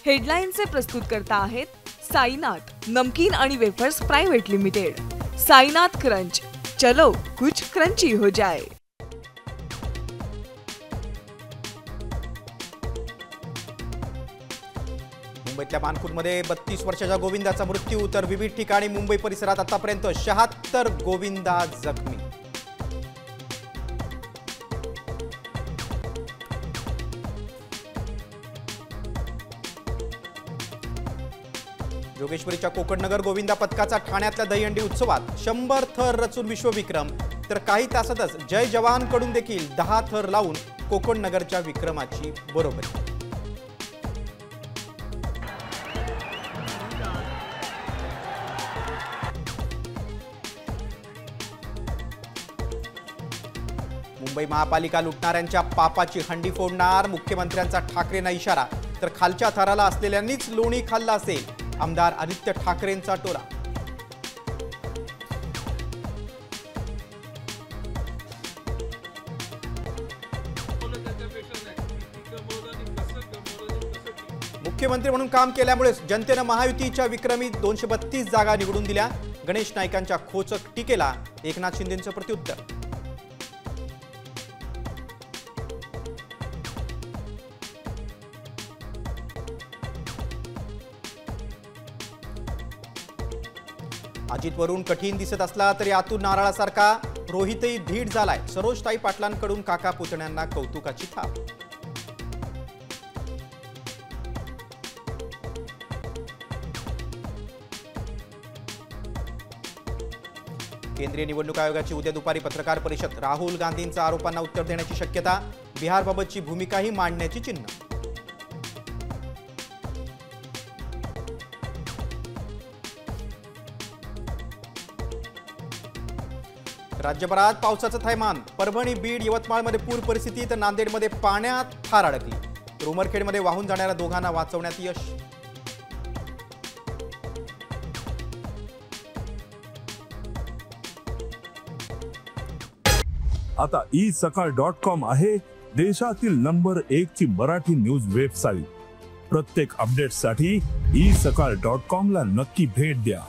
हेडलाईनचे प्रस्तुतकर्ता आहेत साईनाथ नमकीन आणि wafers private limited. Sainath crunch, चलो कुछ क्रंची हो जाए। मुंबईतल्या मानखुर्दमध्ये 32 वर्षाच्या गोविंदाचा मृत्यू, तर विविध ठिकाणी मुंबई परिसरात आतापर्यंत 76 गोविंदा जखमी। जोगेश्वरीच्या कोकणनगर गोविंदा पथकाचा ठाण्यातल्या दहीहंडी उत्सवात 100 थर रचून विश्वविक्रम, तर काही तासातच जय जवान कडून देखील 10 थर लावून कोकणनगरच्या विक्रमाची बरोबरी। मुंबई महापालिका लुटणाऱ्यांच्या पापाची हंडी फोडणार, मुख्यमंत्र्यांचा ठाकरेंना इशारा, तर खालच्या थराला असलेल्यांनीच लोणी खाल्ला असेल, आमदार आदित्य ठाकरेंचा टोला। मुख्यमंत्री म्हणून काम केल्यामुळे जनतेने महायुतीच्या विक्रमी 232 जागा निवडून दिल्या, गणेश नाईकांच्या खोचक टीकेला एकनाथ शिंदेंचं प्रत्युत्तर। अजित वरून कठीण दिसत असला तरी आतून नारळासारखा रोहितही धीट झालाय, सरोजताई पाटलांकडून काका पुतण्यांना कौतुकाची थाप। केंद्रीय निवडणूक आयोगाची उद्या दुपारी पत्रकार परिषद, राहुल गांधींच्या आरोपांना उत्तर देण्याची शक्यता, बिहारबाबतची भूमिकाही मांडण्याची चिन्ह। राज्यभरात पावसाचं थैमान, परभणी, बीड, यवतमाळमध्ये पूर परिस्थिती, तर नांदेडमध्ये पाण्यात ठार अडकली, तर उमरखेडमध्ये वाहून जाणाऱ्या दोघांना वाचवण्यात यश। आता isakal.com आहे देशातील नंबर 1 ची मराठी न्यूज वेबसाईट। प्रत्येक अपडेटसाठी isakal.com ला नक्की भेट द्या।